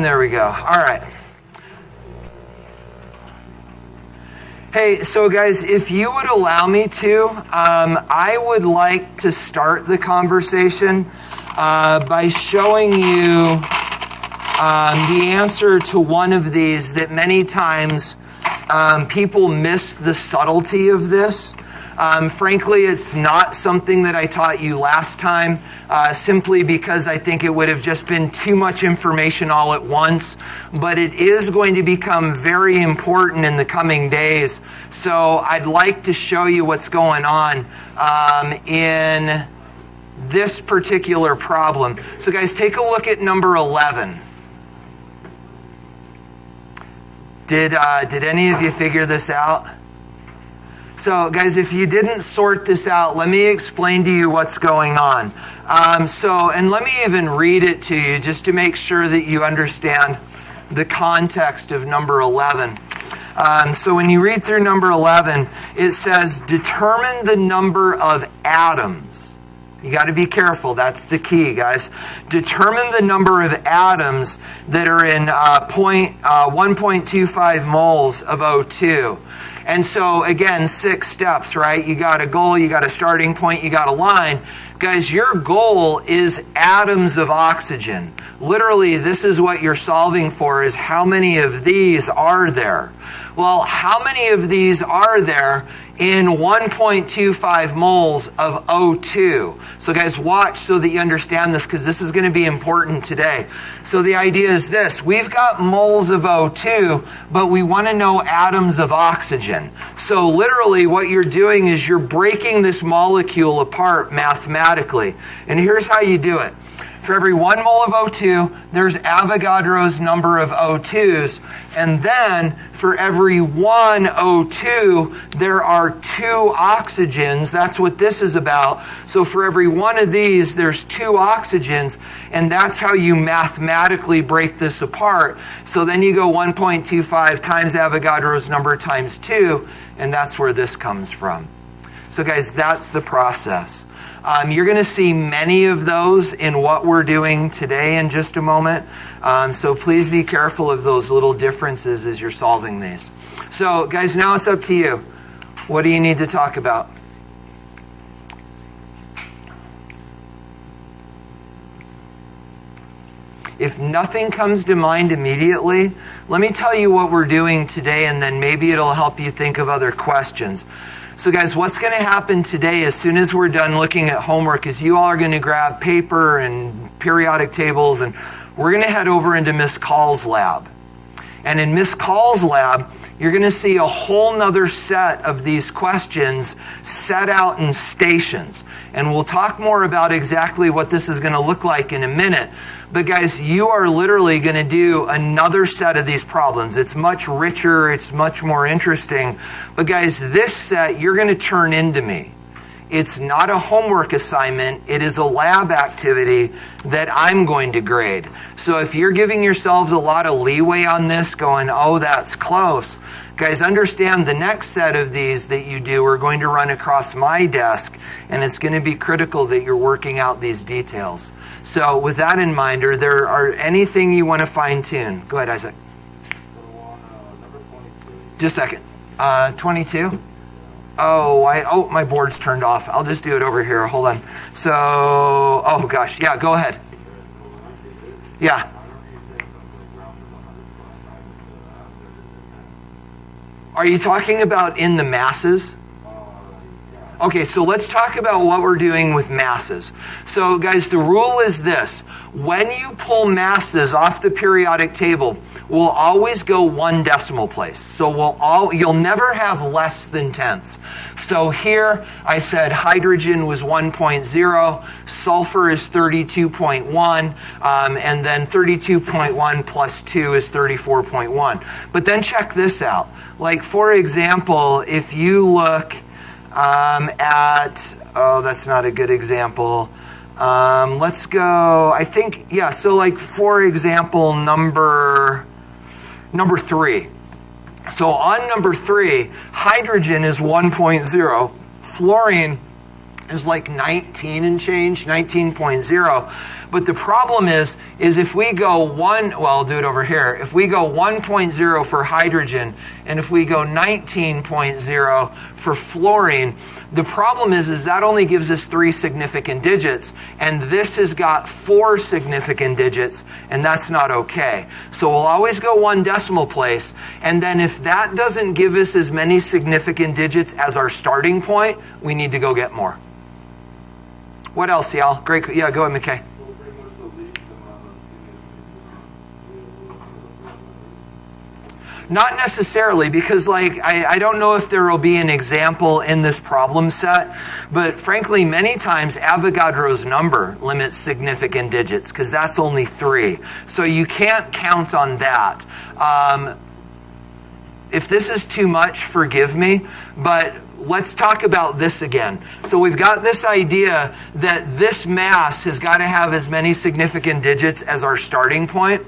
There we go. All right. Hey, so guys, if you would allow me to, I would like to start the conversation by showing you the answer to one of these that many times people miss the subtlety of this. Frankly, it's not something that I taught you last time, simply because I think it would have just been too much information all at once. But it is going to become very important in the coming days. So I'd like to show you what's going on in this particular problem. So guys, take a look at number 11. Did any of you figure this out? So, guys, if you didn't sort this out, let me explain to you what's going on. And let me even read it to you just to make sure that you understand the context of number 11. So when you read through number 11, it says, determine the number of atoms. You got to be careful. That's the key, guys. Determine the number of atoms that are in 1.25 moles of O2. And so, again, 6 steps, right? You got a goal, you got a starting point, you got a line. Guys, your goal is atoms of oxygen. Literally, this is what you're solving for, is how many of these are there? Well, how many of these are there in 1.25 moles of O2? So guys, watch so that you understand this, because this is going to be important today. So the idea is this. We've got moles of O2, but we want to know atoms of oxygen. So literally what you're doing is you're breaking this molecule apart mathematically. And here's how you do it. For every 1 mole of O2, there's Avogadro's number of O2s. And then for every 1 O2, there are 2 oxygens. That's what this is about. So for every one of these, there's 2 oxygens. And that's how you mathematically break this apart. So then you go 1.25 times Avogadro's number times 2. And that's where this comes from. So guys, that's the process. You're going to see many of those in what we're doing today in just a moment. So please be careful of those little differences as you're solving these. So guys, now it's up to you. What do you need to talk about? If nothing comes to mind immediately, let me tell you what we're doing today, and then maybe it'll help you think of other questions. So guys, what's going to happen today as soon as we're done looking at homework is you all are going to grab paper and periodic tables, and we're going to head over into Miss Call's lab. And in Miss Call's lab, you're going to see a whole nother set of these questions set out in stations. And we'll talk more about exactly what this is going to look like in a minute. But guys, you are literally going to do another set of these problems. It's much richer. It's much more interesting. But guys, this set you're going to turn into me. It's not a homework assignment. It is a lab activity that I'm going to grade. So if you're giving yourselves a lot of leeway on this, going, oh, that's close, guys, understand the next set of these that you do are going to run across my desk, and it's going to be critical that you're working out these details. So with that in mind, are there anything you want to fine-tune? Go ahead, Isaac. Just a second. 22? Oh, my board's turned off. I'll just do it over here. Hold on. So, oh gosh. Yeah, go ahead. Yeah. Are you talking about in the masses? Okay, so let's talk about what we're doing with masses. So guys, the rule is this. When you pull masses off the periodic table, we'll always go 1 decimal place. So you'll never have less than tenths. So here I said hydrogen was 1.0, sulfur is 32.1, and then 32.1 plus 2 is 34.1. But then check this out. Like, for example, if you look that's not a good example. Let's go, I think, yeah, so like, for example, number 3. So on number 3, hydrogen is 1.0, fluorine is like 19 and change, 19.0. But the problem is if we go I'll do it over here. If we go 1.0 for hydrogen, and if we go 19.0 for fluorine, the problem is that only gives us 3 significant digits, and this has got 4 significant digits, and that's not okay. So we'll always go 1 decimal place, and then if that doesn't give us as many significant digits as our starting point, we need to go get more. What else, y'all? Great. Yeah, go ahead, McKay. Not necessarily, because I don't know if there will be an example in this problem set, but frankly, many times Avogadro's number limits significant digits because that's only 3. So you can't count on that. If this is too much, forgive me, but let's talk about this again. So we've got this idea that this mass has got to have as many significant digits as our starting point.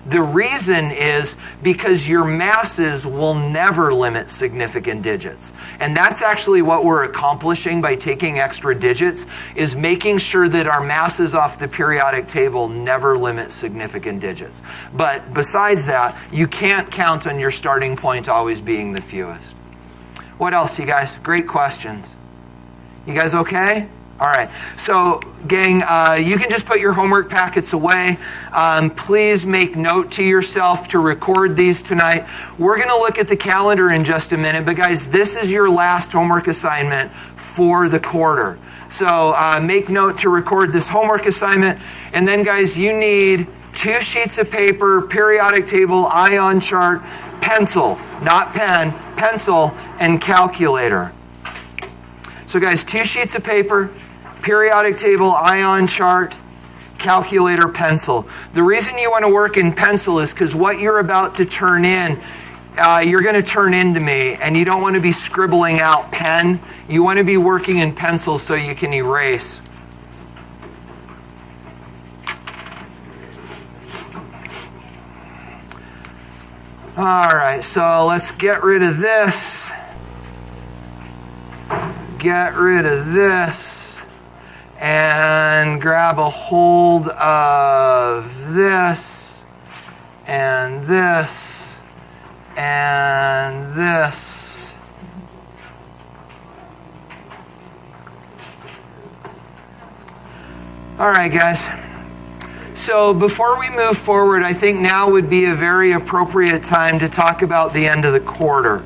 The reason is because your masses will never limit significant digits. And that's actually what we're accomplishing by taking extra digits, is making sure that our masses off the periodic table never limit significant digits. But besides that, you can't count on your starting point always being the fewest. What else, you guys? Great questions. You guys okay? All right. So, gang, you can just put your homework packets away. Please make note to yourself to record these tonight. We're going to look at the calendar in just a minute. But, guys, this is your last homework assignment for the quarter. So, make note to record this homework assignment. And then, guys, you need 2 sheets of paper, periodic table, ion chart, pencil, not pen, pencil, and calculator. So, guys, 2 sheets of paper, periodic table, ion chart, calculator, pencil. The reason you want to work in pencil is because what you're about to turn in, you're going to turn into me, and you don't want to be scribbling out pen. You want to be working in pencil so you can erase. All right, so let's get rid of this. Get rid of this. And grab a hold of this, and this, and this. All right, guys. So before we move forward, I think now would be a very appropriate time to talk about the end of the quarter.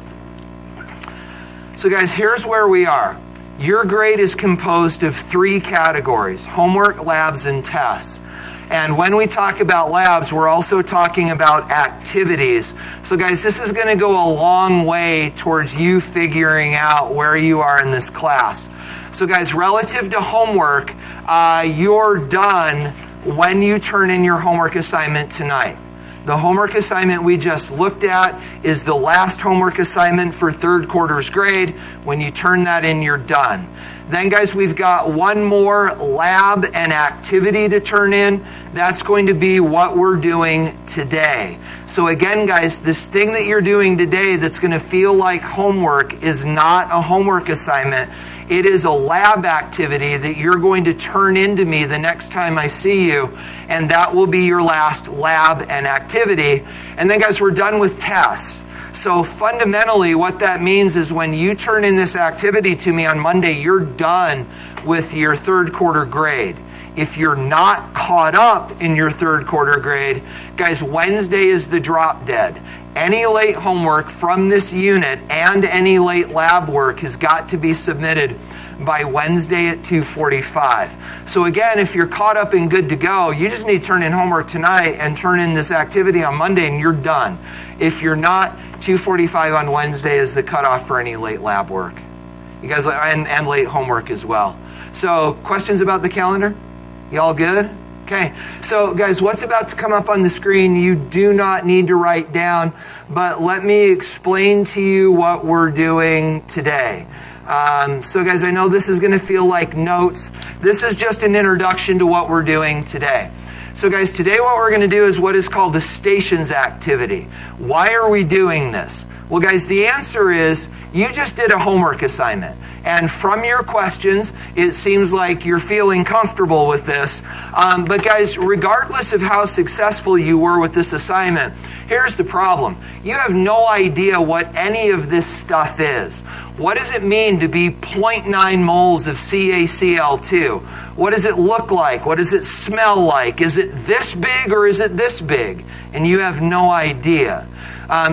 So guys, here's where we are. Your grade is composed of 3 categories: homework, labs, and tests. And when we talk about labs, we're also talking about activities. So guys, this is going to go a long way towards you figuring out where you are in this class. So guys, relative to homework, you're done when you turn in your homework assignment tonight. The homework assignment we just looked at is the last homework assignment for 3rd quarter's grade. When you turn that in, you're done. Then, guys, we've got 1 more lab and activity to turn in. That's going to be what we're doing today. So again, guys, this thing that you're doing today that's going to feel like homework is not a homework assignment. It is a lab activity that you're going to turn into me the next time I see you, and that will be your last lab and activity. And then, guys, we're done with tests. So fundamentally, what that means is when you turn in this activity to me on Monday, you're done with your 3rd quarter grade. If you're not caught up in your 3rd quarter grade, guys, Wednesday is the drop dead. Any late homework from this unit and any late lab work has got to be submitted by Wednesday at 2:45. So again, if you're caught up and good to go, you just need to turn in homework tonight and turn in this activity on Monday and you're done. If you're not, 2:45 on Wednesday is the cutoff for any late lab work. You guys, and late homework as well. So questions about the calendar? Y'all good? Okay, so guys, what's about to come up on the screen, you do not need to write down, but let me explain to you what we're doing today. So guys, I know this is going to feel like notes. This is just an introduction to what we're doing today. So guys, today what we're going to do is what is called the stations activity. Why are we doing this? Well guys, the answer is you just did a homework assignment. And from your questions, it seems like you're feeling comfortable with this. But guys, regardless of how successful you were with this assignment, here's the problem. You have no idea what any of this stuff is. What does it mean to be 0.9 moles of CaCl2? What does it look like? What does it smell like? Is it this big or is it this big? And you have no idea.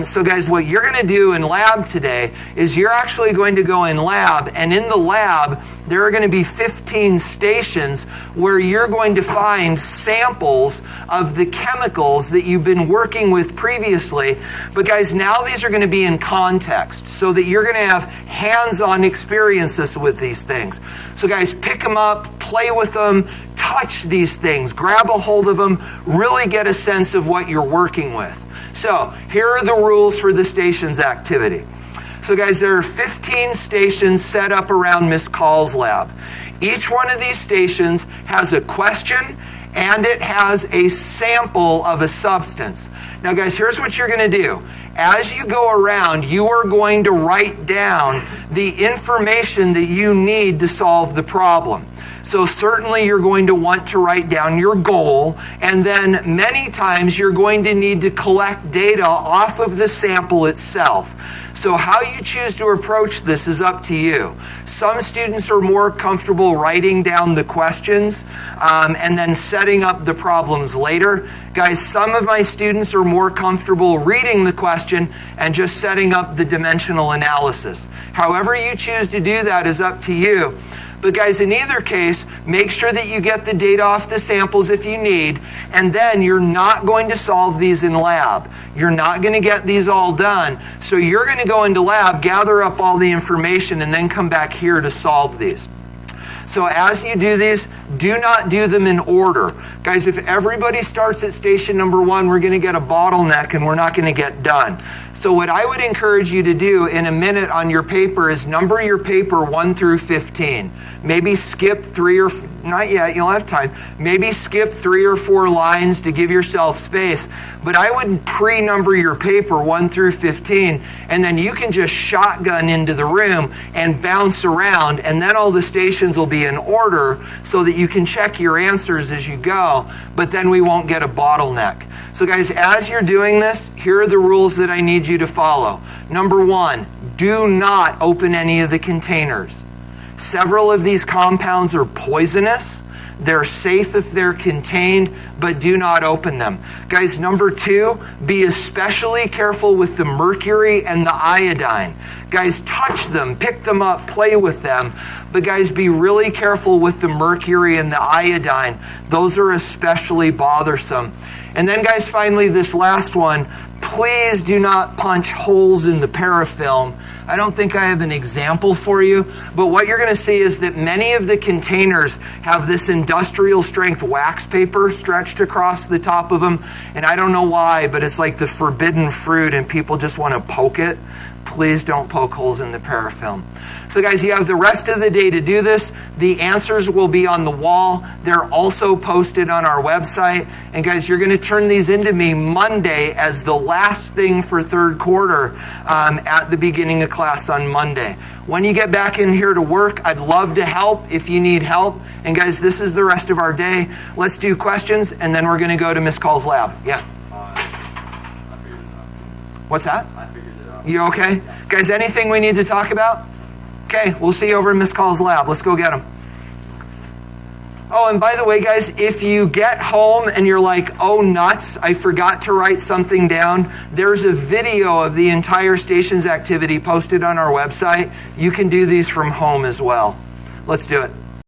So guys, what you're going to do in lab today is you're actually going to go in lab, and in the lab, there are going to be 15 stations where you're going to find samples of the chemicals that you've been working with previously. But guys, now these are going to be in context so that you're going to have hands-on experiences with these things. So guys, pick them up, play with them, touch these things, grab a hold of them, really get a sense of what you're working with. So here are the rules for the stations activity. So guys, there are 15 stations set up around Miss Call's lab. Each one of these stations has a question and it has a sample of a substance. Now guys, here's what you're going to do. As you go around, you are going to write down the information that you need to solve the problem. So certainly you're going to want to write down your goal, and then many times you're going to need to collect data off of the sample itself. So how you choose to approach this is up to you. Some students are more comfortable writing down the questions and then setting up the problems later. Guys, some of my students are more comfortable reading the question and just setting up the dimensional analysis. However you choose to do that is up to you. But guys, in either case, make sure that you get the data off the samples if you need, and then you're not going to solve these in lab. You're not going to get these all done. So you're going to go into lab, gather up all the information, and then come back here to solve these. So as you do these, do not do them in order. Guys, if everybody starts at station number 1, we're going to get a bottleneck and we're not going to get done. So what I would encourage you to do in a minute on your paper is number your paper 1 through 15. Maybe skip 3 or, not yet, you'll have time. Maybe skip 3 or 4 lines to give yourself space. But I would pre-number your paper 1 through 15, and then you can just shotgun into the room and bounce around, and then all the stations will be in order so that you can check your answers as you go, but then we won't get a bottleneck. So guys, as you're doing this, here are the rules that I need you to follow. Number 1, do not open any of the containers. Several of these compounds are poisonous. They're safe if they're contained, but do not open them. Guys, number 2, be especially careful with the mercury and the iodine. Guys, touch them, pick them up, play with them. But guys, be really careful with the mercury and the iodine. Those are especially bothersome. And then guys, finally, this last one, please do not punch holes in the parafilm. I don't think I have an example for you, but what you're going to see is that many of the containers have this industrial strength wax paper stretched across the top of them, and I don't know why, but it's like the forbidden fruit and people just want to poke it. Please don't poke holes in the parafilm. So guys, you have the rest of the day to do this. The answers will be on the wall. They're also posted on our website. And guys, you're going to turn these into me Monday as the last thing for third quarter at the beginning of class on Monday. When you get back in here to work, I'd love to help if you need help. And guys, this is the rest of our day. Let's do questions, and then we're going to go to Miss Call's lab. Yeah. What's that? You okay? Guys, anything we need to talk about? Okay, we'll see you over in Miss Call's lab. Let's go get them. Oh, and by the way, guys, if you get home and you're like, oh, nuts, I forgot to write something down, there's a video of the entire station's activity posted on our website. You can do these from home as well. Let's do it.